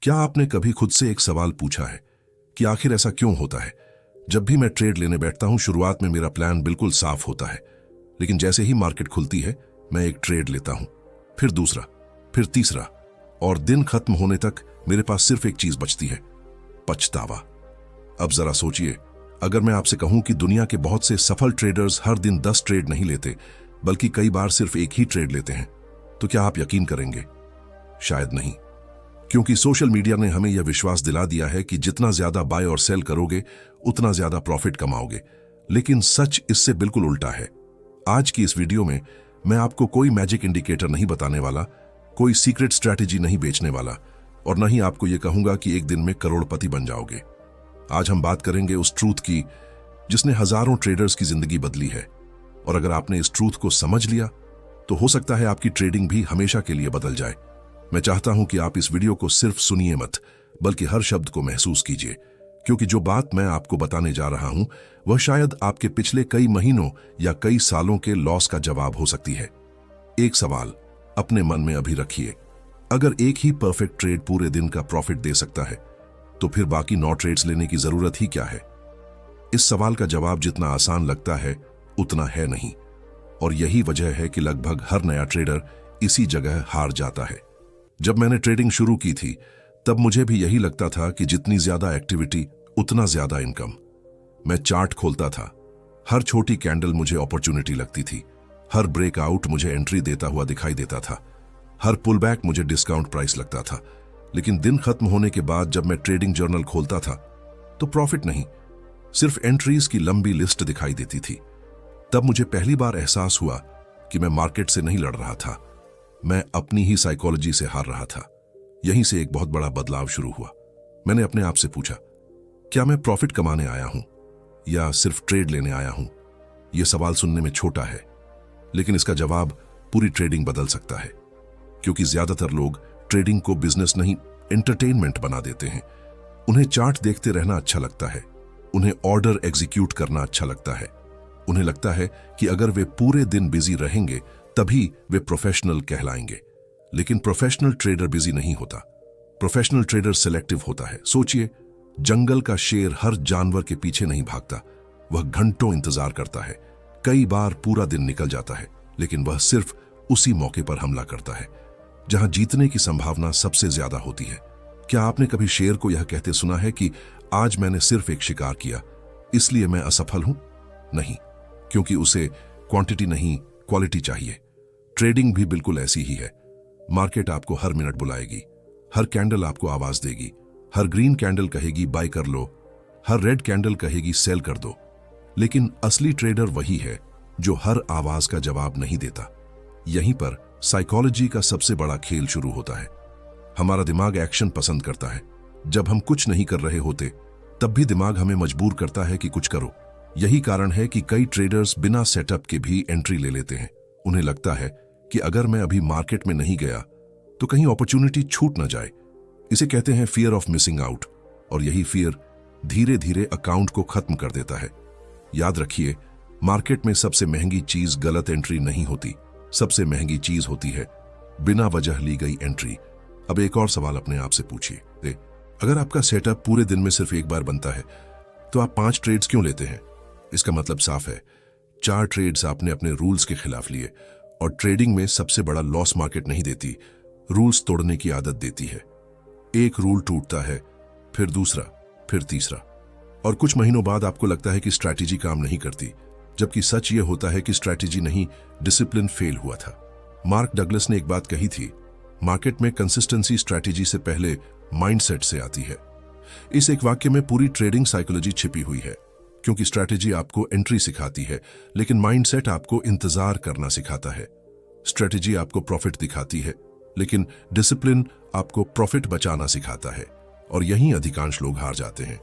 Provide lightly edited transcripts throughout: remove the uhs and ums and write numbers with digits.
क्या आपने कभी खुद से एक सवाल पूछा है कि आखिर ऐसा क्यों होता है? जब भी मैं ट्रेड लेने बैठता हूं, शुरुआत में मेरा प्लान बिल्कुल साफ होता है, लेकिन जैसे ही मार्केट खुलती है मैं एक ट्रेड लेता हूं, फिर दूसरा, फिर तीसरा, और दिन खत्म होने तक मेरे पास सिर्फ एक चीज बचती है, पछतावा। अब जरा सोचिए, अगर मैं आपसे कहूं कि दुनिया के बहुत से सफल ट्रेडर्स हर दिन 10 ट्रेड नहीं लेते, बल्कि कई बार सिर्फ एक ही ट्रेड लेते हैं, तो क्या आप यकीन करेंगे? शायद नहीं, क्योंकि सोशल मीडिया ने हमें यह विश्वास दिला दिया है कि जितना ज्यादा बाय और सेल करोगे उतना ज्यादा प्रॉफिट कमाओगे। लेकिन सच इससे बिल्कुल उल्टा है। आज की इस वीडियो में मैं आपको कोई मैजिक इंडिकेटर नहीं बताने वाला, कोई सीक्रेट स्ट्रैटेजी नहीं बेचने वाला, और न ही आपको यह कहूंगा कि एक दिन में करोड़पति बन जाओगे। आज हम बात करेंगे उस ट्रूथ की जिसने हजारों ट्रेडर्स की जिंदगी बदली है, और अगर आपने इस ट्रूथ को समझ लिया तो हो सकता है आपकी ट्रेडिंग भी हमेशा के लिए बदल जाए। मैं चाहता हूं कि आप इस वीडियो को सिर्फ सुनिए मत, बल्कि हर शब्द को महसूस कीजिए, क्योंकि जो बात मैं आपको बताने जा रहा हूं वह शायद आपके पिछले कई महीनों या कई सालों के लॉस का जवाब हो सकती है। एक सवाल अपने मन में अभी रखिए, अगर एक ही परफेक्ट ट्रेड पूरे दिन का प्रॉफिट दे सकता है, तो फिर बाकी 9 ट्रेड्स लेने की जरूरत ही क्या है? इस सवाल का जवाब जितना आसान लगता है उतना है नहीं, और यही वजह है कि लगभग हर नया ट्रेडर इसी जगह हार जाता है। जब मैंने ट्रेडिंग शुरू की थी तब मुझे भी यही लगता था कि जितनी ज्यादा एक्टिविटी उतना ज्यादा इनकम। मैं चार्ट खोलता था, हर छोटी कैंडल मुझे अपॉर्चुनिटी लगती थी, हर ब्रेकआउट मुझे एंट्री देता हुआ दिखाई देता था, हर पुलबैक मुझे डिस्काउंट प्राइस लगता था। लेकिन दिन खत्म होने के बाद जब मैं ट्रेडिंग जर्नल खोलता था तो प्रॉफिट नहीं, सिर्फ एंट्रीज की लंबी लिस्ट दिखाई देती थी। तब मुझे पहली बार एहसास हुआ कि मैं मार्केट से नहीं लड़ रहा था, मैं अपनी ही साइकोलॉजी से हार रहा था। यहीं से एक बहुत बड़ा बदलाव शुरू हुआ। मैंने अपने आप से पूछा, क्या मैं प्रॉफिट कमाने आया हूं या सिर्फ ट्रेड लेने आया हूं? यह सवाल सुनने में छोटा है, लेकिन इसका जवाब पूरी ट्रेडिंग बदल सकता है। क्योंकि ज्यादातर लोग ट्रेडिंग को बिजनेस नहीं, एंटरटेनमेंट बना देते हैं। उन्हें चार्ट देखते रहना अच्छा लगता है, उन्हें ऑर्डर एग्जीक्यूट करना अच्छा लगता है, उन्हें लगता है कि अगर वे पूरे दिन बिजी रहेंगे तभी वे प्रोफेशनल कहलाएंगे। लेकिन प्रोफेशनल ट्रेडर बिजी नहीं होता, प्रोफेशनल ट्रेडर सिलेक्टिव होता है। सोचिए, जंगल का शेर हर जानवर के पीछे नहीं भागता, वह घंटों इंतजार करता है, कई बार पूरा दिन निकल जाता है, लेकिन वह सिर्फ उसी मौके पर हमला करता है जहां जीतने की संभावना सबसे ज्यादा होती है। क्या आपने कभी शेर को यह कहते सुना है कि आज मैंने सिर्फ एक शिकार किया, इसलिए मैं असफल हूं? नहीं, क्योंकि उसे क्वांटिटी नहीं, क्वालिटी चाहिए। ट्रेडिंग भी बिल्कुल ऐसी ही है। मार्केट आपको हर मिनट बुलाएगी, हर कैंडल आपको आवाज देगी, हर ग्रीन कैंडल कहेगी बाय कर लो, हर रेड कैंडल कहेगी सेल कर दो। लेकिन असली ट्रेडर वही है जो हर आवाज का जवाब नहीं देता। यहीं पर साइकोलॉजी का सबसे बड़ा खेल शुरू होता है। हमारा दिमाग एक्शन पसंद करता है। जब हम कुछ नहीं कर रहे होते तब भी दिमाग हमें मजबूर करता है कि कुछ करो। यही कारण है कि कई ट्रेडर्स बिना सेटअप के भी एंट्री ले लेते हैं। उन्हें लगता है कि अगर मैं अभी मार्केट में नहीं गया तो कहीं अपॉर्चुनिटी छूट ना जाए। इसे कहते हैं फियर ऑफ मिसिंग आउट, और यही फियर धीरे धीरे अकाउंट को खत्म कर देता है। याद रखिए, मार्केट में सबसे महंगी चीज गलत एंट्री नहीं होती, सबसे महंगी चीज होती है बिना वजह ली गई एंट्री। अब एक और सवाल अपने आप से पूछिए, अगर आपका सेटअप पूरे दिन में सिर्फ एक बार बनता है तो आप 5 ट्रेड्स क्यों लेते हैं? इसका मतलब साफ है, 4 ट्रेड्स आपने अपने रूल्स के खिलाफ लिए, और ट्रेडिंग में सबसे बड़ा लॉस मार्केट नहीं देती, रूल्स तोड़ने की आदत देती है। एक रूल टूटता है, फिर दूसरा, फिर तीसरा, और कुछ महीनों बाद आपको लगता है कि स्ट्रैटेजी काम नहीं करती, जबकि सच ये होता है कि स्ट्रैटेजी नहीं, डिसिप्लिन फेल हुआ था। मार्क डगलस ने एक बात कही थी, मार्केट में कंसिस्टेंसी स्ट्रैटेजी से पहले माइंडसेट से आती है। इस एक वाक्य में पूरी ट्रेडिंग साइकोलॉजी छिपी हुई है, क्योंकि स्ट्रैटेजी आपको एंट्री सिखाती है, लेकिन माइंडसेट आपको इंतजार करना सिखाता है। स्ट्रैटेजी आपको प्रॉफिट दिखाती है, लेकिन डिसिप्लिन आपको प्रॉफिट बचाना सिखाता है, और यहीं अधिकांश लोग हार जाते हैं।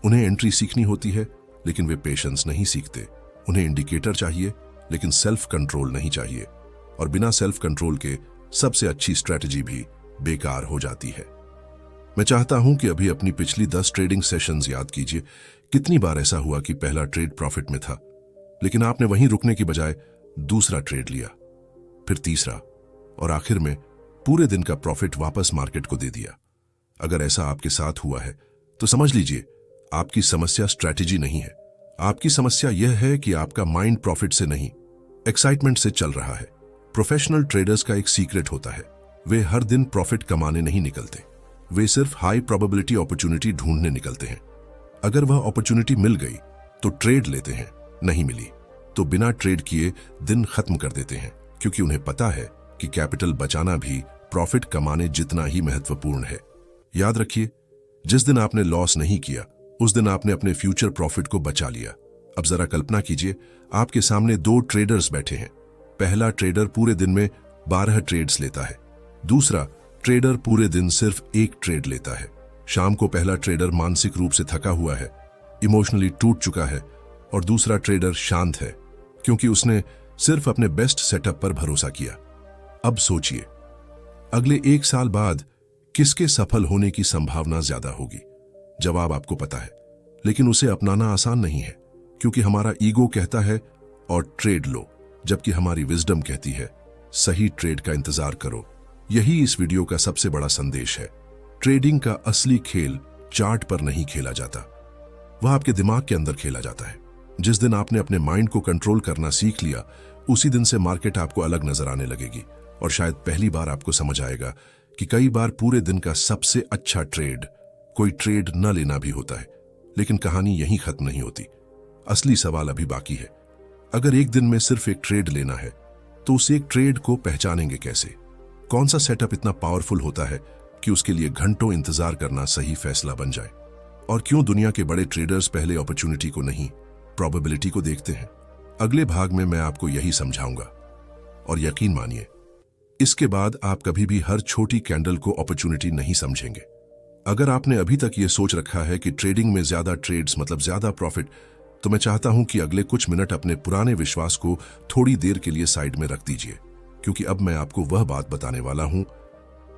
उन्हें एंट्री सीखनी होती है, लेकिन वे पेशेंस नहीं सीखते। उन्हें इंडिकेटर चाहिए, लेकिन सेल्फ कंट्रोल नहीं चाहिए, और बिना सेल्फ कंट्रोल के सबसे अच्छी स्ट्रैटेजी भी बेकार हो जाती है। मैं चाहता हूं कि अभी अपनी पिछली 10 ट्रेडिंग सेशंस याद कीजिए। कितनी बार ऐसा हुआ कि पहला ट्रेड प्रॉफिट में था, लेकिन आपने वहीं रुकने की बजाय दूसरा ट्रेड लिया, फिर तीसरा, और आखिर में पूरे दिन का प्रॉफिट वापस मार्केट को दे दिया। अगर ऐसा आपके साथ हुआ है तो समझ लीजिए आपकी समस्या स्ट्रैटेजी नहीं है। आपकी समस्या यह है कि आपका माइंड प्रॉफिट से नहीं, एक्साइटमेंट से चल रहा है। प्रोफेशनल ट्रेडर्स का एक सीक्रेट होता है, वे हर दिन प्रॉफिट कमाने नहीं निकलते, वे सिर्फ हाई प्रोबेबिलिटी अपॉर्चुनिटी ढूंढने निकलते हैं। अगर वह अपॉर्चुनिटी मिल गई तो ट्रेड लेते हैं, नहीं मिली तो बिना ट्रेड किए दिन खत्म कर देते हैं, क्योंकि उन्हें पता है कि कैपिटल बचाना भी प्रॉफिट कमाने जितना ही महत्वपूर्ण है। याद रखिए, जिस दिन आपने लॉस नहीं किया उस दिन आपने अपने फ्यूचर प्रॉफिट को बचा लिया। अब जरा कल्पना कीजिए, आपके सामने 2 ट्रेडर्स बैठे हैं। पहला ट्रेडर पूरे दिन में 12 ट्रेड्स लेता है, दूसरा ट्रेडर पूरे दिन सिर्फ 1 ट्रेड लेता है। शाम को पहला ट्रेडर मानसिक रूप से थका हुआ है, इमोशनली टूट चुका है, और दूसरा ट्रेडर शांत है क्योंकि उसने सिर्फ अपने बेस्ट सेटअप पर भरोसा किया। अब सोचिए, अगले 1 साल बाद किसके सफल होने की संभावना ज्यादा होगी? जवाब आपको पता है, लेकिन उसे अपनाना आसान नहीं है, क्योंकि हमारा ईगो कहता है और ट्रेड लो, जबकि हमारी विजडम कहती है सही ट्रेड का इंतजार करो। यही इस वीडियो का सबसे बड़ा संदेश है। ट्रेडिंग का असली खेल चार्ट पर नहीं खेला जाता, वह आपके दिमाग के अंदर खेला जाता है। जिस दिन आपने अपने माइंड को कंट्रोल करना सीख लिया, उसी दिन से मार्केट आपको अलग नजर आने लगेगी, और शायद पहली बार आपको समझ आएगा कि कई बार पूरे दिन का सबसे अच्छा ट्रेड कोई ट्रेड न लेना भी होता है। लेकिन कहानी यहीं खत्म नहीं होती, असली सवाल अभी बाकी है। अगर एक दिन में सिर्फ 1 ट्रेड लेना है तो उस एक ट्रेड को पहचानेंगे कैसे? कौन सा सेटअप इतना पावरफुल होता है कि उसके लिए घंटों इंतजार करना सही फैसला बन जाए? और क्यों दुनिया के बड़े ट्रेडर्स पहले अपॉर्चुनिटी को नहीं, प्रोबेबिलिटी को देखते हैं? अगले भाग में मैं आपको यही समझाऊंगा, और यकीन मानिए, इसके बाद आप कभी भी हर छोटी कैंडल को अपॉर्चुनिटी नहीं समझेंगे। अगर आपने अभी तक ये सोच रखा है कि ट्रेडिंग में ज्यादा ट्रेड्स मतलब ज्यादा प्रॉफिट, तो मैं चाहता हूं कि अगले कुछ मिनट अपने पुराने विश्वास को थोड़ी देर के लिए साइड में रख दीजिए, क्योंकि अब मैं आपको वह बात बताने वाला हूं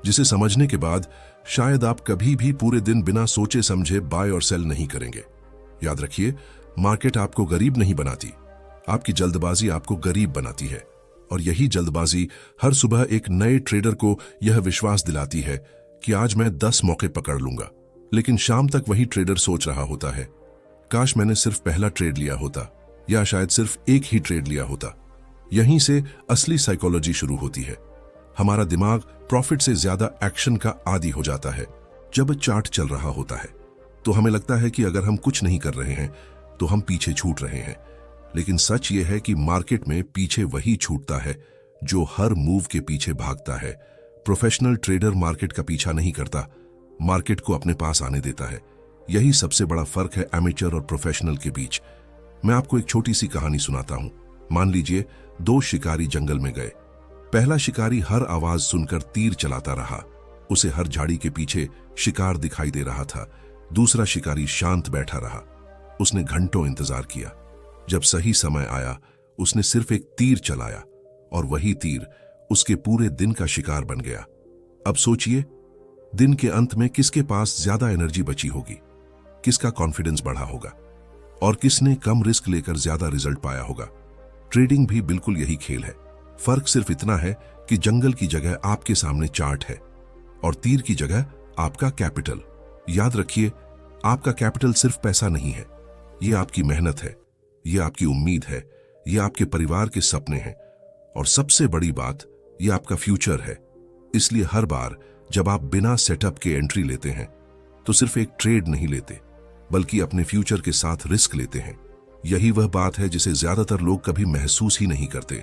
जिसे समझने के बाद शायद आप कभी भी पूरे दिन बिना सोचे समझे बाय और सेल नहीं करेंगे। याद रखिए, मार्केट आपको गरीब नहीं बनाती, आपकी जल्दबाजी आपको गरीब बनाती है, और यही जल्दबाजी हर सुबह एक नए ट्रेडर को यह विश्वास दिलाती है कि आज मैं 10 मौके पकड़ लूंगा। लेकिन शाम तक वही ट्रेडर सोच रहा होता है, काश मैंने सिर्फ पहला ट्रेड लिया होता, या शायद सिर्फ 1 ही ट्रेड लिया होता। यहीं से असली साइकोलॉजी शुरू होती है। हमारा दिमाग प्रॉफिट से ज्यादा एक्शन का आदी हो जाता है। जब चार्ट चल रहा होता है तो हमें लगता है कि अगर हम कुछ नहीं कर रहे हैं तो हम पीछे छूट रहे हैं। लेकिन सच यह है कि मार्केट में पीछे वही छूटता है जो हर मूव के पीछे भागता है। प्रोफेशनल ट्रेडर मार्केट का पीछा नहीं करता, मार्केट को अपने पास आने देता है। यही सबसे बड़ा फर्क है एमेचर और प्रोफेशनल के बीच। मैं आपको एक छोटी सी कहानी सुनाता हूं। मान लीजिए 2 शिकारी जंगल में गए। पहला शिकारी हर आवाज सुनकर तीर चलाता रहा, उसे हर झाड़ी के पीछे शिकार दिखाई दे रहा था। दूसरा शिकारी शांत बैठा रहा, उसने घंटों इंतजार किया। जब सही समय आया, उसने सिर्फ एक तीर चलाया, और वही तीर उसके पूरे दिन का शिकार बन गया। अब सोचिए, दिन के अंत में किसके पास ज्यादा एनर्जी बची होगी, किसका कॉन्फिडेंस बढ़ा होगा, और किसने कम रिस्क लेकर ज्यादा रिजल्ट पाया होगा। ट्रेडिंग भी बिल्कुल यही खेल है। फर्क सिर्फ इतना है कि जंगल की जगह आपके सामने चार्ट है, और तीर की जगह आपका कैपिटल। याद रखिए, आपका कैपिटल सिर्फ पैसा नहीं है, यह आपकी मेहनत है, यह आपकी उम्मीद है, यह आपके परिवार के सपने हैं, और सबसे बड़ी बात, यह आपका फ्यूचर है। इसलिए हर बार जब आप बिना सेटअप के एंट्री लेते हैं तो सिर्फ एक ट्रेड नहीं लेते, बल्कि अपने फ्यूचर के साथ रिस्क लेते हैं। यही वह बात है जिसे ज्यादातर लोग कभी महसूस ही नहीं करते।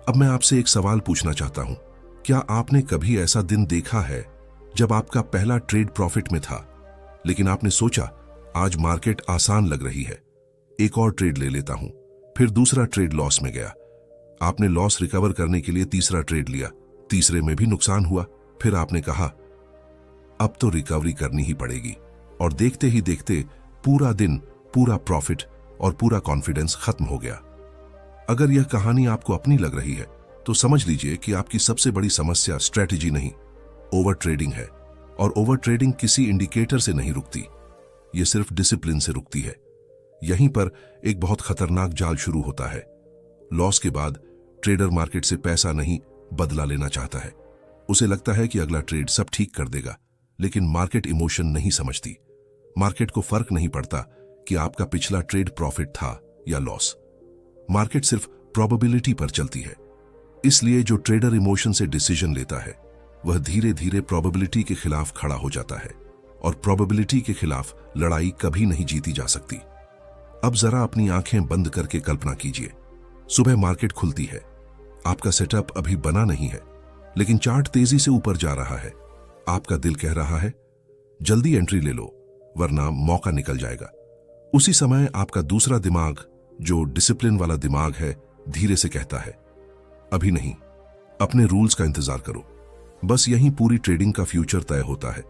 अब मैं आपसे एक सवाल पूछना चाहता हूं, क्या आपने कभी ऐसा दिन देखा है जब आपका पहला ट्रेड प्रॉफिट में था, लेकिन आपने सोचा आज मार्केट आसान लग रही है, एक और ट्रेड ले लेता हूं, फिर दूसरा ट्रेड लॉस में गया। आपने लॉस रिकवर करने के लिए तीसरा ट्रेड लिया, तीसरे में भी नुकसान हुआ, फिर आपने कहा अब तो रिकवरी करनी ही पड़ेगी, और देखते ही देखते पूरा दिन, पूरा प्रॉफिट और पूरा कॉन्फिडेंस खत्म हो गया। अगर यह कहानी आपको अपनी लग रही है तो समझ लीजिए कि आपकी सबसे बड़ी समस्या स्ट्रैटेजी नहीं, ओवर ट्रेडिंग है। और ओवर ट्रेडिंग किसी इंडिकेटर से नहीं रुकती, यह सिर्फ डिसिप्लिन से रुकती है। यहीं पर एक बहुत खतरनाक जाल शुरू होता है। लॉस के बाद ट्रेडर मार्केट से पैसा नहीं, बदला लेना चाहता है। उसे लगता है कि अगला ट्रेड सब ठीक कर देगा, लेकिन मार्केट इमोशन नहीं समझती। मार्केट को फर्क नहीं पड़ता कि आपका पिछला ट्रेड प्रॉफिट था या लॉस। मार्केट सिर्फ प्रोबेबिलिटी पर चलती है। इसलिए जो ट्रेडर इमोशन से डिसीजन लेता है वह धीरे धीरे प्रोबेबिलिटी के खिलाफ खड़ा हो जाता है, और प्रोबेबिलिटी के खिलाफ लड़ाई कभी नहीं जीती जा सकती। अब जरा अपनी आंखें बंद करके कल्पना कीजिए, सुबह मार्केट खुलती है, आपका सेटअप अभी बना नहीं है, लेकिन चार्ट तेजी से ऊपर जा रहा है। आपका दिल कह रहा है जल्दी एंट्री ले लो वरना मौका निकल जाएगा। उसी समय आपका दूसरा दिमाग, जो डिसिप्लिन वाला दिमाग है, धीरे से कहता है अभी नहीं, अपने रूल्स का इंतजार करो। बस यहीं पूरी ट्रेडिंग का फ्यूचर तय होता है,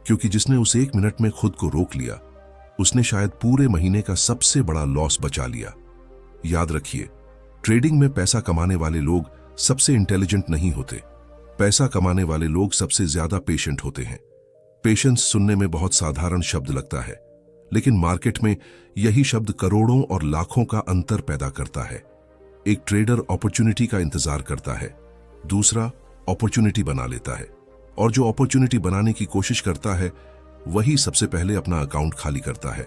क्योंकि जिसने उस 1 मिनट में खुद को रोक लिया उसने शायद पूरे महीने का सबसे बड़ा लॉस बचा लिया। याद रखिए, ट्रेडिंग में पैसा कमाने वाले लोग सबसे इंटेलिजेंट नहीं होते। पैसा कमाने वाले लोग सबसे ज्यादा पेशेंट होते हैं। पेशेंस सुनने में बहुत साधारण शब्द लगता है, लेकिन मार्केट में यही शब्द करोड़ों और लाखों का अंतर पैदा करता है। एक ट्रेडर अपॉर्चुनिटी का इंतजार करता है, दूसरा अपॉर्चुनिटी बना लेता है, और जो अपॉर्चुनिटी बनाने की कोशिश करता है वही सबसे पहले अपना अकाउंट खाली करता है।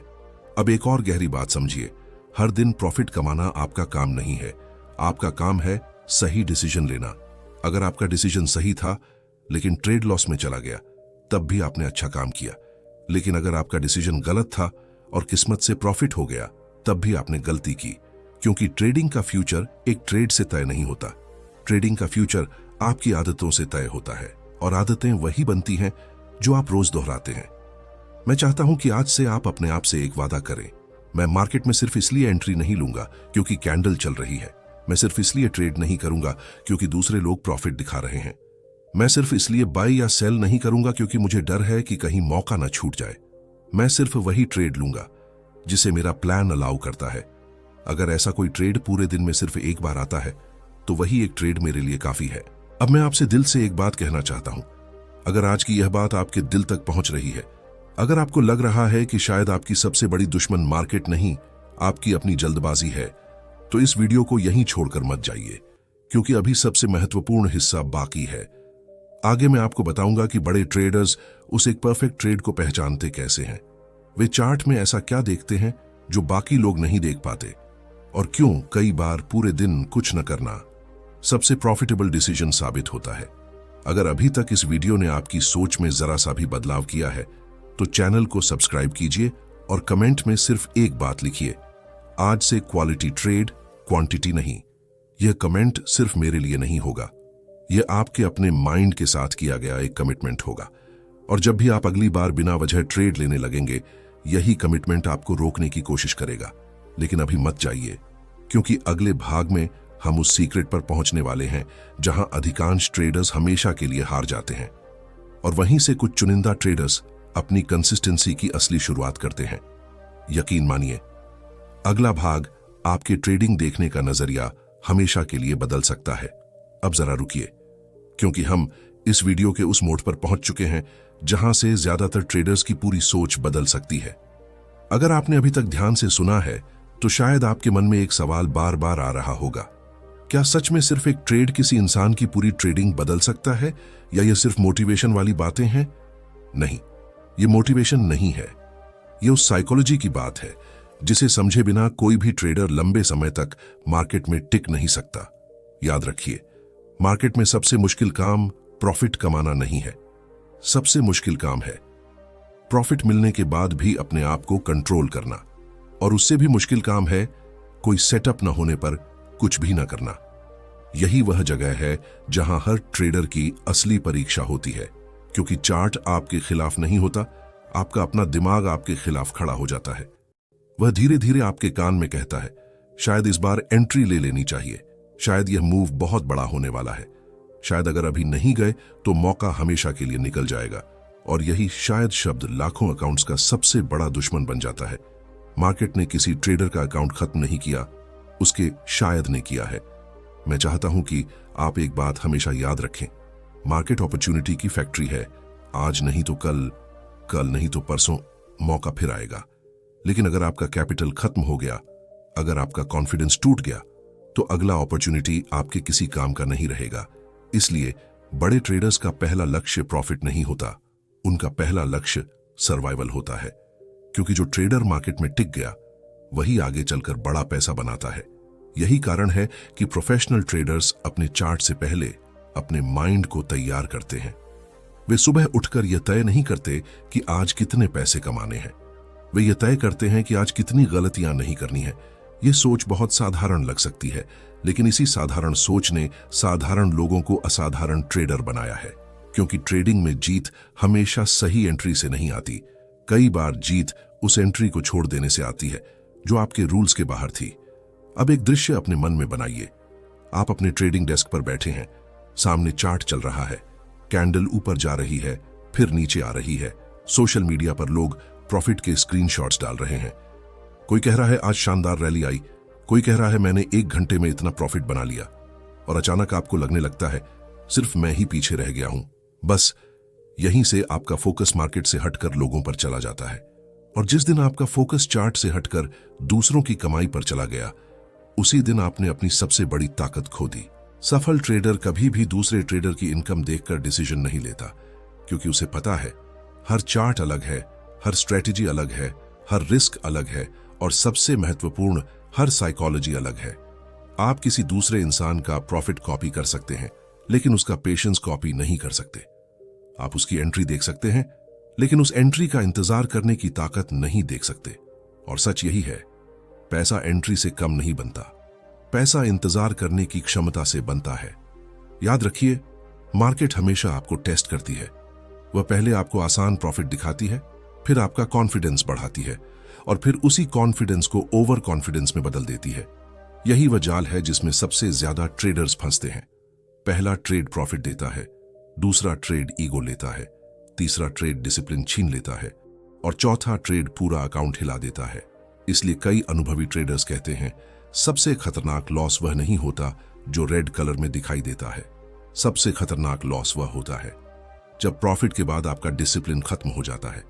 अब एक और गहरी बात समझिए, हर दिन प्रॉफिट कमाना आपका काम नहीं है, आपका काम है सही डिसीजन लेना। अगर आपका डिसीजन सही था लेकिन ट्रेड लॉस में चला गया, तब भी आपने अच्छा काम किया। लेकिन अगर आपका डिसीजन गलत था और किस्मत से प्रॉफिट हो गया, तब भी आपने गलती की, क्योंकि ट्रेडिंग का फ्यूचर एक ट्रेड से तय नहीं होता। ट्रेडिंग का फ्यूचर आपकी आदतों से तय होता है, और आदतें वही बनती हैं जो आप रोज दोहराते हैं। मैं चाहता हूं कि आज से आप अपने आप से एक वादा करें, मैं मार्केट में सिर्फ इसलिए एंट्री नहीं लूंगा क्योंकि कैंडल चल रही है। मैं सिर्फ इसलिए ट्रेड नहीं करूंगा क्योंकि दूसरे लोग प्रॉफिट दिखा रहे हैं। मैं सिर्फ इसलिए बाय या सेल नहीं करूंगा क्योंकि मुझे डर है कि कहीं मौका ना छूट जाए। मैं सिर्फ वही ट्रेड लूंगा जिसे मेरा प्लान अलाउ करता है। अगर ऐसा कोई ट्रेड पूरे दिन में सिर्फ एक बार आता है तो वही एक ट्रेड मेरे लिए काफी है। अब मैं आपसे दिल से एक बात कहना चाहता हूं। अगर आज की यह बात आपके दिल तक पहुंच रही है, अगर आपको लग रहा है कि शायद आपकी सबसे बड़ी दुश्मन मार्केट नहीं, आपकी अपनी जल्दबाजी है, तो इस वीडियो को यहीं छोड़कर मत जाइए, क्योंकि अभी सबसे महत्वपूर्ण हिस्सा बाकी है। आगे मैं आपको बताऊंगा कि बड़े ट्रेडर्स उस एक परफेक्ट ट्रेड को पहचानते कैसे हैं, वे चार्ट में ऐसा क्या देखते हैं जो बाकी लोग नहीं देख पाते, और क्यों कई बार पूरे दिन कुछ न करना सबसे प्रॉफिटेबल डिसीजन साबित होता है। अगर अभी तक इस वीडियो ने आपकी सोच में जरा सा भी बदलाव किया है तो चैनल को सब्सक्राइब कीजिए और कमेंट में सिर्फ एक बात लिखिए, आज से क्वालिटी ट्रेड, क्वांटिटी नहीं। यह कमेंट सिर्फ मेरे लिए नहीं होगा, यह आपके अपने माइंड के साथ किया गया एक कमिटमेंट होगा। और जब भी आप अगली बार बिना वजह ट्रेड लेने लगेंगे, यही कमिटमेंट आपको रोकने की कोशिश करेगा। लेकिन अभी मत जाइए, क्योंकि अगले भाग में हम उस सीक्रेट पर पहुंचने वाले हैं जहां अधिकांश ट्रेडर्स हमेशा के लिए हार जाते हैं, और वहीं से कुछ चुनिंदा ट्रेडर्स अपनी कंसिस्टेंसी की असली शुरुआत करते हैं। यकीन मानिए, अगला भाग आपके ट्रेडिंग देखने का नजरिया हमेशा के लिए बदल सकता है। अब जरा रुकिए, क्योंकि हम इस वीडियो के उस मोड पर पहुंच चुके हैं जहां से ज्यादातर ट्रेडर्स की पूरी सोच बदल सकती है। अगर आपने अभी तक ध्यान से सुना है तो शायद आपके मन में एक सवाल बार बार आ रहा होगा, क्या सच में सिर्फ एक ट्रेड किसी इंसान की पूरी ट्रेडिंग बदल सकता है, या यह सिर्फ मोटिवेशन वाली बातें हैं? नहीं, यह मोटिवेशन नहीं है, यह उस साइकोलॉजी की बात है जिसे समझे बिना कोई भी ट्रेडर लंबे समय तक मार्केट में टिक नहीं सकता। याद रखिए, मार्केट में सबसे मुश्किल काम प्रॉफिट कमाना नहीं है, सबसे मुश्किल काम है प्रॉफिट मिलने के बाद भी अपने आप को कंट्रोल करना, और उससे भी मुश्किल काम है कोई सेटअप न होने पर कुछ भी न करना। यही वह जगह है जहां हर ट्रेडर की असली परीक्षा होती है, क्योंकि चार्ट आपके खिलाफ नहीं होता, आपका अपना दिमाग आपके खिलाफ खड़ा हो जाता है। वह धीरे धीरे आपके कान में कहता है, शायद इस बार एंट्री ले लेनी चाहिए, शायद यह मूव बहुत बड़ा होने वाला है, शायद अगर अभी नहीं गए तो मौका हमेशा के लिए निकल जाएगा। और यही शायद शब्द लाखों अकाउंट्स का सबसे बड़ा दुश्मन बन जाता है। मार्केट ने किसी ट्रेडर का अकाउंट खत्म नहीं किया, उसके शायद ने किया है। मैं चाहता हूं कि आप एक बात हमेशा याद रखें, मार्केट अपॉर्चुनिटी की फैक्ट्री है। आज नहीं तो कल, कल नहीं तो परसों मौका फिर आएगा। लेकिन अगर आपका कैपिटल खत्म हो गया, अगर आपका कॉन्फिडेंस टूट गया, तो अगला अपॉर्चुनिटी आपके किसी काम का नहीं रहेगा। इसलिए बड़े ट्रेडर्स का पहला लक्ष्य प्रॉफिट नहीं होता, उनका पहला लक्ष्य सर्वाइवल होता है, क्योंकि जो ट्रेडर मार्केट में टिक गया वही आगे चलकर बड़ा पैसा बनाता है। यही कारण है कि प्रोफेशनल ट्रेडर्स अपने चार्ट से पहले अपने माइंड को तैयार करते हैं। वे सुबह उठकर यह तय नहीं करते कि आज कितने पैसे कमाने हैं, वे यह तय करते हैं कि आज कितनी गलतियां नहीं करनी है। यह सोच बहुत साधारण लग सकती है, लेकिन इसी साधारण सोच ने साधारण लोगों को असाधारण ट्रेडर बनाया है। क्योंकि ट्रेडिंग में जीत हमेशा सही एंट्री से नहीं आती, कई बार जीत उस एंट्री को छोड़ देने से आती है जो आपके रूल्स के बाहर थी। अब एक दृश्य अपने मन में बनाइए। आप अपने ट्रेडिंग डेस्क पर बैठे हैं, सामने चार्ट चल रहा है, कैंडल ऊपर जा रही है, फिर नीचे आ रही है। सोशल मीडिया पर लोग प्रॉफिट के स्क्रीनशॉट्स डाल रहे हैं। कोई कह रहा है आज शानदार रैली आई, कोई कह रहा है मैंने 1 घंटे में इतना प्रॉफिट बना लिया। और अचानक आपको लगने लगता है सिर्फ मैं ही पीछे रह गया हूं। बस यहीं से आपका फोकस मार्केट से हटकर लोगों पर चला जाता है। और जिस दिन आपका फोकस चार्ट से हटकर दूसरों की कमाई पर चला गया, उसी दिन आपने अपनी सबसे बड़ी ताकत खो दी। सफल ट्रेडर कभी भी दूसरे ट्रेडर की इनकम देखकर डिसीजन नहीं लेता, क्योंकि उसे पता है हर चार्ट अलग है, हर स्ट्रेटेजी अलग है, हर रिस्क अलग है, और सबसे महत्वपूर्ण हर साइकोलॉजी अलग है। आप किसी दूसरे इंसान का प्रॉफिट कॉपी कर सकते हैं, लेकिन उसका पेशेंस कॉपी नहीं कर सकते। आप उसकी एंट्री देख सकते हैं, लेकिन उस एंट्री का इंतजार करने की ताकत नहीं देख सकते। और सच यही है, पैसा एंट्री से कम नहीं बनता, पैसा इंतजार करने की क्षमता से बनता है। याद रखिए, मार्केट हमेशा आपको टेस्ट करती है। वह पहले आपको आसान प्रॉफिट दिखाती है, फिर आपका कॉन्फिडेंस बढ़ाती है, और फिर उसी कॉन्फिडेंस को ओवर कॉन्फिडेंस में बदल देती है। यही वह जाल है जिसमें सबसे ज्यादा ट्रेडर्स फंसते हैं। पहला ट्रेड प्रॉफिट देता है, दूसरा ट्रेड ईगो लेता है, तीसरा ट्रेड डिसिप्लिन छीन लेता है, और चौथा ट्रेड पूरा अकाउंट हिला देता है। इसलिए कई अनुभवी ट्रेडर्स कहते हैं सबसे खतरनाक लॉस वह नहीं होता जो रेड कलर में दिखाई देता है, सबसे खतरनाक लॉस वह होता है जब प्रॉफिट के बाद आपका डिसिप्लिन खत्म हो जाता है।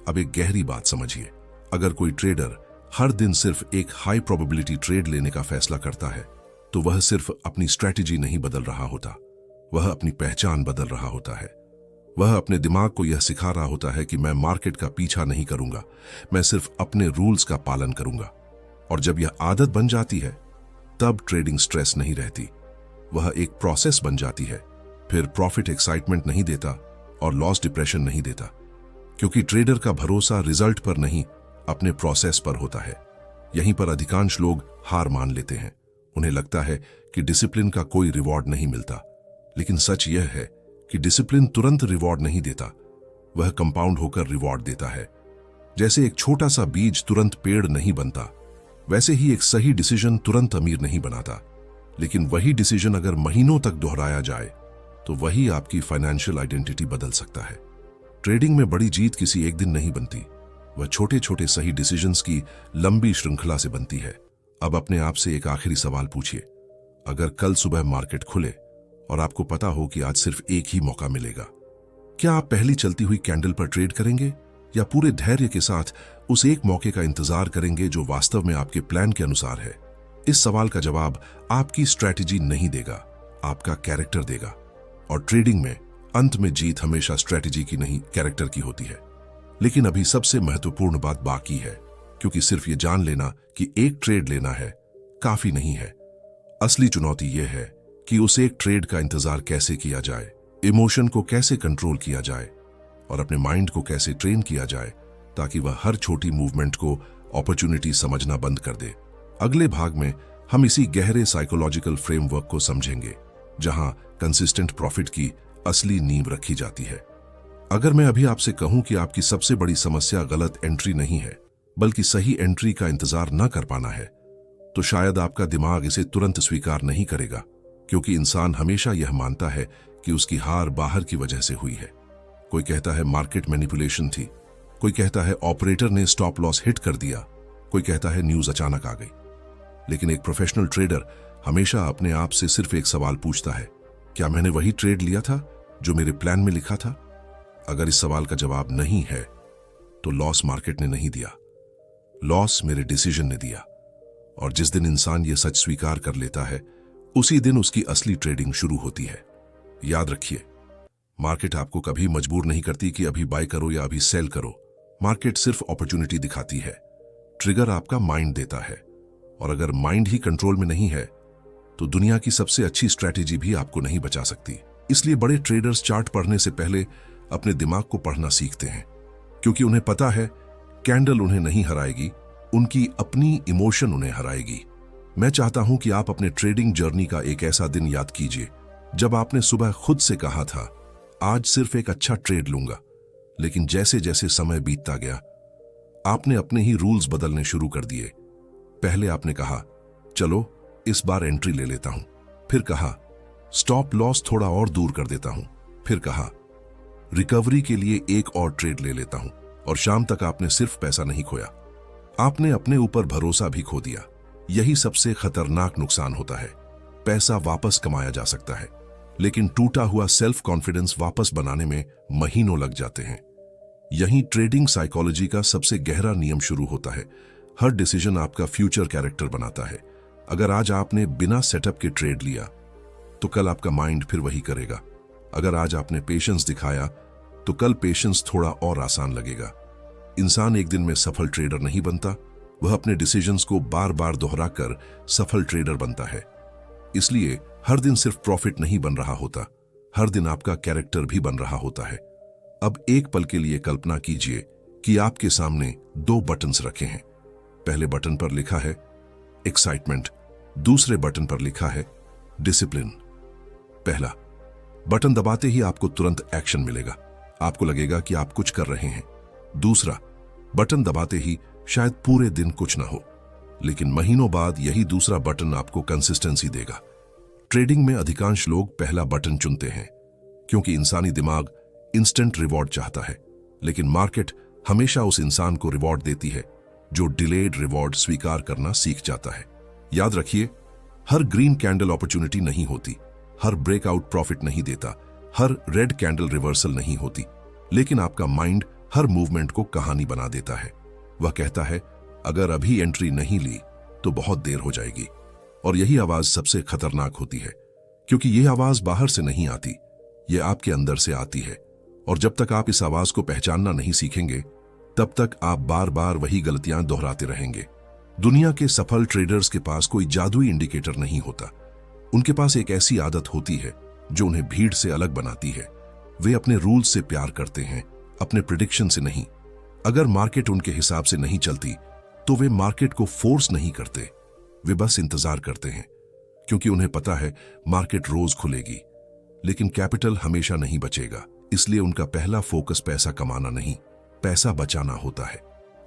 अब एक गहरी बात समझिए, अगर कोई ट्रेडर हर दिन सिर्फ एक हाई प्रोबेबिलिटी ट्रेड लेने का फैसला करता है, तो वह सिर्फ अपनी स्ट्रैटेजी नहीं बदल रहा होता, वह अपनी पहचान बदल रहा होता है। वह अपने दिमाग को यह सिखा रहा होता है कि मैं मार्केट का पीछा नहीं करूंगा, मैं सिर्फ अपने रूल्स का पालन करूंगा। और जब यह आदत बन जाती है, तब ट्रेडिंग स्ट्रेस नहीं रहती, वह एक प्रोसेस बन जाती है। फिर प्रॉफिट एक्साइटमेंट नहीं देता और लॉस डिप्रेशन नहीं देता, क्योंकि ट्रेडर का भरोसा रिजल्ट पर नहीं, अपने प्रोसेस पर होता है। यहीं पर अधिकांश लोग हार मान लेते हैं। उन्हें लगता है कि डिसिप्लिन का कोई रिवॉर्ड नहीं मिलता, लेकिन सच यह है कि डिसिप्लिन तुरंत रिवॉर्ड नहीं देता, वह कंपाउंड होकर रिवॉर्ड देता है। जैसे एक छोटा सा बीज तुरंत पेड़ नहीं बनता, वैसे ही एक सही डिसीजन तुरंत अमीर नहीं बनाता, लेकिन वही डिसीजन अगर महीनों तक दोहराया जाए तो वही आपकी फाइनेंशियल आइडेंटिटी बदल सकता है। ट्रेडिंग में बड़ी जीत किसी एक दिन नहीं बनती, वह छोटे छोटे सही डिसीजंस की लंबी श्रृंखला से बनती है। अब अपने आप से एक आखिरी सवाल पूछिए, अगर कल सुबह मार्केट खुले और आपको पता हो कि आज सिर्फ एक ही मौका मिलेगा, क्या आप पहली चलती हुई कैंडल पर ट्रेड करेंगे, या पूरे धैर्य के साथ उस एक मौके का इंतजार करेंगे जो वास्तव में आपके प्लान के अनुसार है? इस सवाल का जवाब आपकी स्ट्रैटेजी नहीं देगा, आपका कैरेक्टर देगा। और ट्रेडिंग में अंत में जीत हमेशा स्ट्रैटेजी की नहीं, कैरेक्टर की होती है। लेकिन अभी सबसे महत्वपूर्ण बात बाकी है, क्योंकि सिर्फ ये जान लेना कि एक ट्रेड लेना है काफी नहीं है। असली चुनौती यह है कि उस एक ट्रेड का इंतजार कैसे किया जाए, इमोशन को कैसे कंट्रोल किया जाए, और अपने माइंड को कैसे ट्रेन किया जाए ताकि वह हर छोटी मूवमेंट को अपॉर्चुनिटी समझना बंद कर दे। अगले भाग में हम इसी गहरे साइकोलॉजिकल फ्रेमवर्क को समझेंगे, जहां कंसिस्टेंट प्रॉफिट की असली नींव रखी जाती है। अगर मैं अभी आपसे कहूं कि आपकी सबसे बड़ी समस्या गलत एंट्री नहीं है, बल्कि सही एंट्री का इंतजार न कर पाना है, तो शायद आपका दिमाग इसे तुरंत स्वीकार नहीं करेगा, क्योंकि इंसान हमेशा यह मानता है कि उसकी हार बाहर की वजह से हुई है। कोई कहता है मार्केट मैनिपुलेशन थी, कोई कहता है ऑपरेटर ने स्टॉप लॉस हिट कर दिया, कोई कहता है न्यूज अचानक आ गई। लेकिन एक प्रोफेशनल ट्रेडर हमेशा अपने आप से सिर्फ एक सवाल पूछता है, क्या मैंने वही ट्रेड लिया था जो मेरे प्लान में लिखा था? अगर इस सवाल का जवाब नहीं है, तो लॉस मार्केट ने नहीं दिया, लॉस मेरे डिसीजन ने दिया। और जिस दिन इंसान ये सच स्वीकार कर लेता है, उसी दिन उसकी असली ट्रेडिंग शुरू होती है। याद रखिए, मार्केट आपको कभी मजबूर नहीं करती कि अभी बाय करो या अभी सेल करो। मार्केट सिर्फ अपॉर्चुनिटी दिखाती है। ट्रिगर आपका माइंड देता है, और अगर माइंड ही कंट्रोल में नहीं है तो दुनिया की सबसे अच्छी स्ट्रैटेजी भी आपको नहीं बचा सकती। इसलिए बड़े ट्रेडर्स चार्ट पढ़ने से पहले अपने दिमाग को पढ़ना सीखते हैं, क्योंकि उन्हें पता है कैंडल उन्हें नहीं हराएगी, उनकी अपनी इमोशन उन्हें हराएगी। मैं चाहता हूं कि आप अपने ट्रेडिंग जर्नी का एक ऐसा दिन याद कीजिए जब आपने सुबह खुद से कहा था, आज सिर्फ एक अच्छा ट्रेड लूंगा। लेकिन जैसे जैसे समय बीतता गया, आपने अपने ही रूल्स बदलने शुरू कर दिए। पहले आपने कहा, चलो इस बार एंट्री ले लेता हूं। फिर कहा, स्टॉप लॉस थोड़ा और दूर कर देता हूं। फिर कहा, रिकवरी के लिए एक और ट्रेड ले लेता हूं। और शाम तक आपने सिर्फ पैसा नहीं खोया, आपने अपने ऊपर भरोसा भी खो दिया। यही सबसे खतरनाक नुकसान होता है। पैसा वापस कमाया जा सकता है, लेकिन टूटा हुआ सेल्फ कॉन्फिडेंस वापस बनाने में महीनों लग जाते हैं। यहीं ट्रेडिंग साइकोलॉजी का सबसे गहरा नियम शुरू होता है। हर डिसीजन आपका फ्यूचर कैरेक्टर बनाता है। अगर आज आपने बिना सेटअप के ट्रेड लिया तो कल आपका माइंड फिर वही करेगा। अगर आज आपने पेशेंस दिखाया तो कल पेशेंस थोड़ा और आसान लगेगा। इंसान एक दिन में सफल ट्रेडर नहीं बनता, वह अपने डिसीजंस को बार बार दोहराकर सफल ट्रेडर बनता है। इसलिए हर दिन सिर्फ प्रॉफिट नहीं बन रहा होता, हर दिन आपका कैरेक्टर भी बन रहा होता है। अब एक पल के लिए कल्पना कीजिए कि आपके सामने दो बटन्स रखे हैं। पहले बटन पर लिखा है एक्साइटमेंट, दूसरे बटन पर लिखा है डिसिप्लिन। पहला बटन दबाते ही आपको तुरंत एक्शन मिलेगा, आपको लगेगा कि आप कुछ कर रहे हैं। दूसरा बटन दबाते ही शायद पूरे दिन कुछ ना हो, लेकिन महीनों बाद यही दूसरा बटन आपको कंसिस्टेंसी देगा। ट्रेडिंग में अधिकांश लोग पहला बटन चुनते हैं क्योंकि इंसानी दिमाग इंस्टेंट रिवॉर्ड चाहता है, लेकिन मार्केट हमेशा उस इंसान को रिवॉर्ड देती है जो डिलेड रिवॉर्ड स्वीकार करना सीख जाता है। याद रखिए, हर ग्रीन कैंडल अपॉर्चुनिटी नहीं होती, हर ब्रेकआउट प्रॉफिट नहीं देता, हर रेड कैंडल रिवर्सल नहीं होती, लेकिन आपका माइंड हर मूवमेंट को कहानी बना देता है। वह कहता है, अगर अभी एंट्री नहीं ली तो बहुत देर हो जाएगी। और यही आवाज सबसे खतरनाक होती है, क्योंकि यह आवाज बाहर से नहीं आती, यह आपके अंदर से आती है। और जब तक आप इस आवाज को पहचानना नहीं सीखेंगे, तब तक आप बार बार वही गलतियां दोहराते रहेंगे। दुनिया के सफल ट्रेडर्स के पास कोई जादुई इंडिकेटर नहीं होता। उनके पास एक ऐसी आदत होती है जो उन्हें भीड़ से अलग बनाती है। वे अपने रूल्स से प्यार करते हैं, अपने प्रिडिक्शन से नहीं। अगर मार्केट उनके हिसाब से नहीं चलती तो वे मार्केट को फोर्स नहीं करते, वे बस इंतजार करते हैं, क्योंकि उन्हें पता है मार्केट रोज खुलेगी, लेकिन कैपिटल हमेशा नहीं बचेगा। इसलिए उनका पहला फोकस पैसा कमाना नहीं, पैसा बचाना होता है।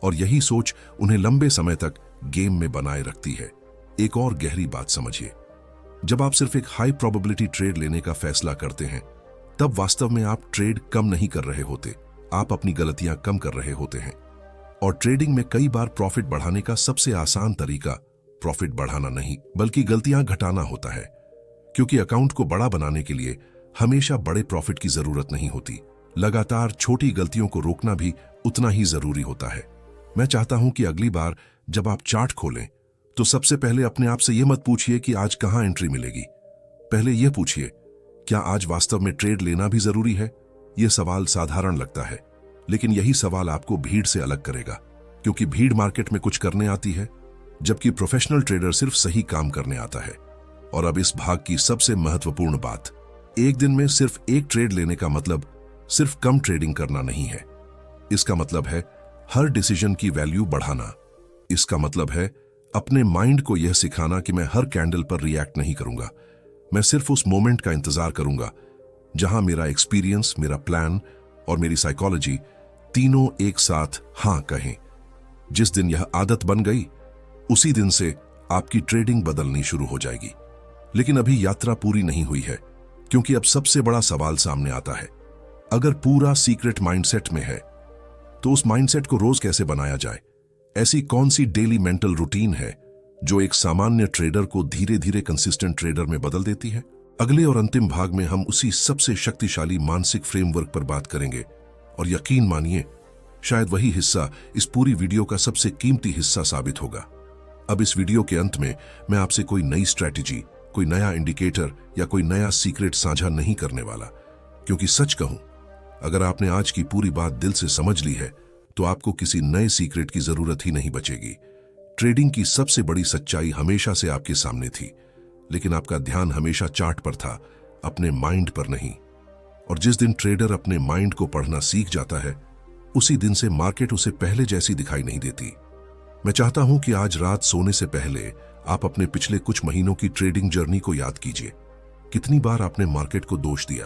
और यही सोच उन्हें लंबे समय तक गेम में बनाए रखती है। एक और गहरी बात समझिए, जब आप सिर्फ एक हाई प्रोबेबिलिटी ट्रेड लेने का फैसला करते हैं, तब वास्तव में आप ट्रेड कम नहीं कर रहे होते, आप अपनी गलतियां कम कर रहे होते हैं। और ट्रेडिंग में कई बार प्रॉफिट बढ़ाने का सबसे आसान तरीका प्रॉफिट बढ़ाना नहीं, बल्कि गलतियां घटाना होता है। क्योंकि अकाउंट को बड़ा बनाने के लिए हमेशा बड़े प्रॉफिट की जरूरत नहीं होती, लगातार छोटी गलतियों को रोकना भी उतना ही जरूरी होता है। मैं चाहता हूं कि अगली बार जब आप चार्ट खोलें तो सबसे पहले अपने आप से यह मत पूछिए कि आज कहां एंट्री मिलेगी। पहले यह पूछिए, क्या आज वास्तव में ट्रेड लेना भी जरूरी है? यह सवाल साधारण लगता है, लेकिन यही सवाल आपको भीड़ से अलग करेगा, क्योंकि भीड़ मार्केट में कुछ करने आती है, जबकि प्रोफेशनल ट्रेडर सिर्फ सही काम करने आता है। और अब इस भाग की सबसे महत्वपूर्ण बात, एक दिन में सिर्फ एक ट्रेड लेने का मतलब सिर्फ कम ट्रेडिंग करना नहीं है। इसका मतलब है हर डिसीजन की वैल्यू बढ़ाना। इसका मतलब है अपने माइंड को यह सिखाना कि मैं हर कैंडल पर रिएक्ट नहीं करूंगा, मैं सिर्फ उस मोमेंट का इंतजार करूंगा जहां मेरा एक्सपीरियंस, मेरा प्लान और मेरी साइकोलॉजी तीनों एक साथ हां कहें। जिस दिन यह आदत बन गई, उसी दिन से आपकी ट्रेडिंग बदलनी शुरू हो जाएगी। लेकिन अभी यात्रा पूरी नहीं हुई है, क्योंकि अब सबसे बड़ा सवाल सामने आता है। अगर पूरा सीक्रेट माइंडसेट में है, तो उस माइंडसेट को रोज कैसे बनाया जाए? ऐसी कौन सी डेली मेंटल रूटीन है जो एक सामान्य ट्रेडर को धीरे धीरे कंसिस्टेंट ट्रेडर में बदल देती है? अगले और अंतिम भाग में हम उसी सबसे शक्तिशाली मानसिक फ्रेमवर्क पर बात करेंगे, और यकीन मानिए, शायद वही हिस्सा इस पूरी वीडियो का सबसे कीमती हिस्सा साबित होगा। अब इस वीडियो के अंत में मैं आपसे कोई नई स्ट्रैटेजी, कोई नया इंडिकेटर या कोई नया सीक्रेट साझा नहीं करने वाला। क्योंकि सच कहूं, अगर आपने आज की पूरी बात दिल से समझ ली है तो आपको किसी नए सीक्रेट की जरूरत ही नहीं बचेगी। ट्रेडिंग की सबसे बड़ी सच्चाई हमेशा से आपके सामने थी, लेकिन आपका ध्यान हमेशा चार्ट पर था, अपने माइंड पर नहीं। और जिस दिन ट्रेडर अपने माइंड को पढ़ना सीख जाता है, उसी दिन से मार्केट उसे पहले जैसी दिखाई नहीं देती। मैं चाहता हूं कि आज रात सोने से पहले आप अपने पिछले कुछ महीनों की ट्रेडिंग जर्नी को याद कीजिए। कितनी बार आपने मार्केट को दोष दिया,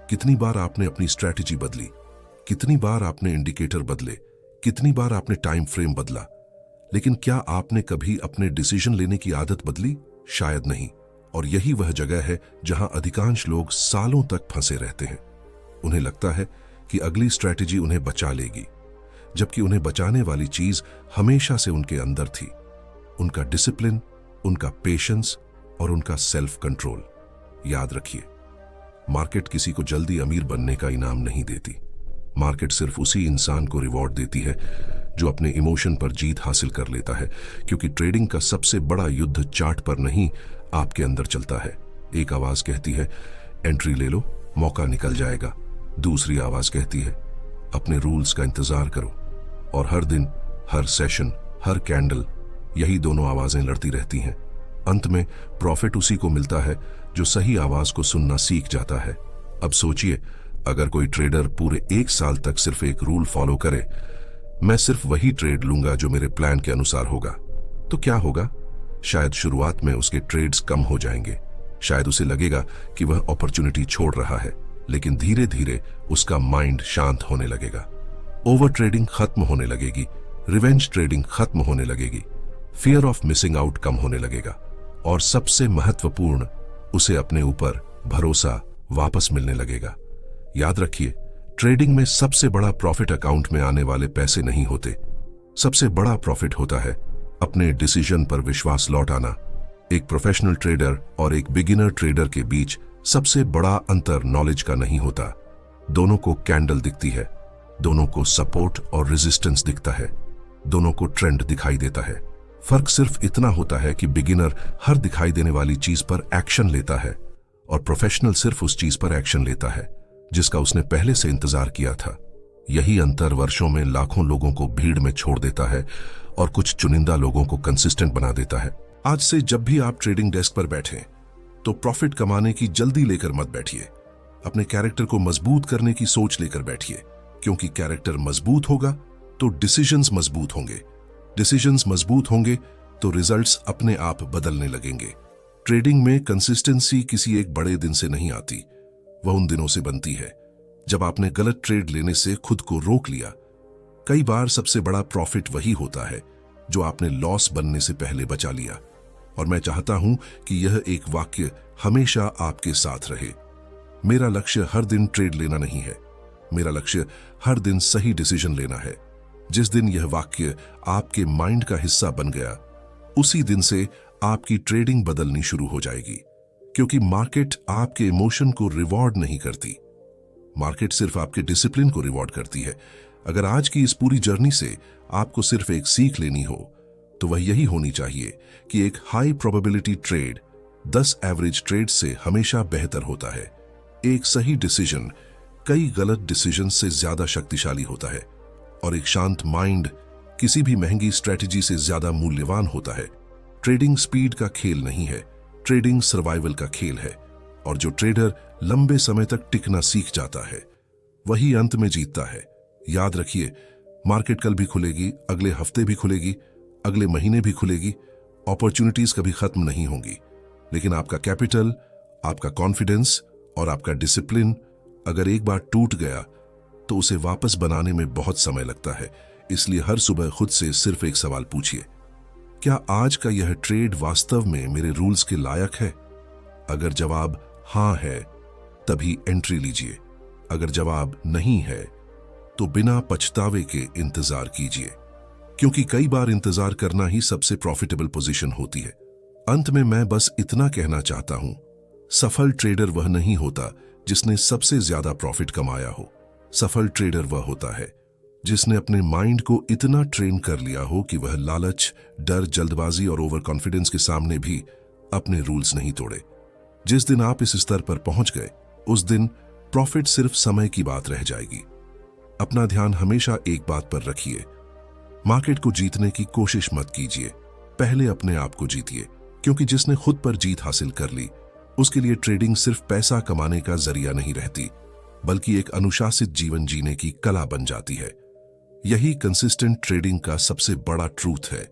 कितनी बार आपने अपनी स्ट्रैटेजी बदली, कितनी बार आपने इंडिकेटर बदले, कितनी बार आपने टाइम फ्रेम बदला, लेकिन क्या आपने कभी अपने डिसीजन लेने की आदत बदली? शायद नहीं। और यही वह जगह है जहां अधिकांश लोग सालों तक फंसे रहते हैं। उन्हें लगता है कि अगली स्ट्रैटेजी उन्हें बचा लेगी, जबकि उन्हें बचाने वाली चीज हमेशा से उनके अंदर थी, उनका डिसिप्लिन, उनका पेशेंस और उनका सेल्फ कंट्रोल। याद रखिए, मार्केट किसी को जल्दी अमीर बनने का इनाम नहीं देती। मार्केट सिर्फ उसी इंसान को रिवॉर्ड देती है जो अपने इमोशन पर जीत हासिल कर लेता है, क्योंकि ट्रेडिंग का सबसे बड़ा युद्ध चार्ट पर नहीं, आपके अंदर चलता है। एक आवाज कहती है एंट्री ले लो, मौका निकल जाएगा। दूसरी आवाज कहती है अपने रूल्स का इंतजार करो। और हर दिन, हर सेशन, हर कैंडल, यही दोनों आवाजें लड़ती रहती हैं। अंत में प्रॉफिट उसी को मिलता है जो सही आवाज को सुनना सीख जाता है। अब सोचिए, अगर कोई ट्रेडर पूरे 1 साल तक सिर्फ एक रूल फॉलो करे, मैं सिर्फ वही ट्रेड लूंगा जो मेरे प्लान के अनुसार होगा, तो क्या होगा? शायद शुरुआत में उसके ट्रेड्स कम हो जाएंगे, शायद उसे लगेगा कि वह अपॉर्चुनिटी छोड़ रहा है, लेकिन धीरे धीरे उसका माइंड शांत होने लगेगा। ओवर ट्रेडिंग खत्म होने लगेगी, रिवेंज ट्रेडिंग खत्म होने लगेगी, फियर ऑफ मिसिंग आउट कम होने लगेगा, और सबसे महत्वपूर्ण, उसे अपने ऊपर भरोसा वापस मिलने लगेगा। याद रखिए, ट्रेडिंग में सबसे बड़ा प्रॉफिट अकाउंट में आने वाले पैसे नहीं होते। सबसे बड़ा प्रॉफिट होता है अपने डिसीजन पर विश्वास लौट आना। एक प्रोफेशनल ट्रेडर और एक बिगिनर ट्रेडर के बीच सबसे बड़ा अंतर नॉलेज का नहीं होता। दोनों को कैंडल दिखती है, दोनों को सपोर्ट और रेजिस्टेंस दिखता है, दोनों को ट्रेंड दिखाई देता है। फर्क सिर्फ इतना होता है कि बिगिनर हर दिखाई देने वाली चीज पर एक्शन लेता है और प्रोफेशनल सिर्फ उस चीज पर एक्शन लेता है जिसका उसने पहले से इंतजार किया था। यही अंतर वर्षों में लाखों लोगों को भीड़ में छोड़ देता है और कुछ चुनिंदा लोगों को कंसिस्टेंट बना देता है। आज से जब भी आप ट्रेडिंग डेस्क पर बैठें, तो प्रॉफिट कमाने की जल्दी लेकर मत बैठिए। अपने कैरेक्टर को मजबूत करने की सोच लेकर बैठिए, क्योंकि कैरेक्टर मजबूत होगा तो डिसीजंस मजबूत होंगे, डिसीजंस मजबूत होंगे तो रिजल्ट्स अपने आप बदलने लगेंगे। ट्रेडिंग में कंसिस्टेंसी किसी एक बड़े दिन से नहीं आती, वह उन दिनों से बनती है जब आपने गलत ट्रेड लेने से खुद को रोक लिया। कई बार सबसे बड़ा प्रॉफिट वही होता है जो आपने लॉस बनने से पहले बचा लिया। और मैं चाहता हूं कि यह एक वाक्य हमेशा आपके साथ रहे। मेरा लक्ष्य हर दिन ट्रेड लेना नहीं है, मेरा लक्ष्य हर दिन सही डिसीजन लेना है। जिस दिन यह वाक्य आपके माइंड का हिस्सा बन गया, उसी दिन से आपकी ट्रेडिंग बदलनी शुरू हो जाएगी। क्योंकि मार्केट आपके इमोशन को रिवॉर्ड नहीं करती, मार्केट सिर्फ आपके डिसिप्लिन को रिवॉर्ड करती है। अगर आज की इस पूरी जर्नी से आपको सिर्फ एक सीख लेनी हो, तो वह यही होनी चाहिए कि एक high probability trade 10 average trade से हमेशा बेहतर होता है। एक सही डिसीजन कई गलत डिसीजन से ज्यादा शक्तिशाली होता है, और एक शांत माइंड किसी भी महंगी स्ट्रेटेजी से ज्यादा मूल्यवान होता है। ट्रेडिंग स्पीड का खेल नहीं है, ट्रेडिंग सर्वाइवल का खेल है, और जो ट्रेडर लंबे समय तक टिकना सीख जाता है, वही अंत में जीतता है। याद रखिए, मार्केट कल भी खुलेगी, अगले हफ्ते भी खुलेगी, अगले महीने भी खुलेगी, अपॉर्चुनिटीज कभी खत्म नहीं होंगी, लेकिन आपका कैपिटल, आपका कॉन्फिडेंस और आपका डिसिप्लिन अगर एक बार टूट गया तो उसे वापस बनाने में बहुत समय लगता है। इसलिए हर सुबह खुद से सिर्फ एक सवाल पूछिए, क्या आज का यह ट्रेड वास्तव में मेरे रूल्स के लायक है? अगर जवाब हां है, तभी एंट्री लीजिए। अगर जवाब नहीं है, तो बिना पछतावे के इंतजार कीजिए, क्योंकि कई बार इंतजार करना ही सबसे प्रॉफिटेबल पोजीशन होती है। अंत में मैं बस इतना कहना चाहता हूं, सफल ट्रेडर वह नहीं होता जिसने सबसे ज्यादा प्रॉफिट कमाया हो। सफल ट्रेडर वह होता है जिसने अपने माइंड को इतना ट्रेन कर लिया हो कि वह लालच, डर, जल्दबाजी और ओवर कॉन्फिडेंस के सामने भी अपने रूल्स नहीं तोड़े। जिस दिन आप इस स्तर पर पहुंच गए, उस दिन प्रॉफिट सिर्फ समय की बात रह जाएगी। अपना ध्यान हमेशा एक बात पर रखिए, मार्केट को जीतने की कोशिश मत कीजिए, पहले अपने आप को जीतिए, क्योंकि जिसने खुद पर जीत हासिल कर ली उसके लिए ट्रेडिंग सिर्फ पैसा कमाने का जरिया नहीं रहती, बल्कि एक अनुशासित जीवन जीने की कला बन जाती है। यही कंसिस्टेंट ट्रेडिंग का सबसे बड़ा ट्रूथ है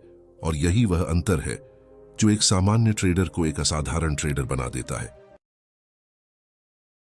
और यही वह अंतर है जो एक सामान्य ट्रेडर को एक असाधारण ट्रेडर बना देता है।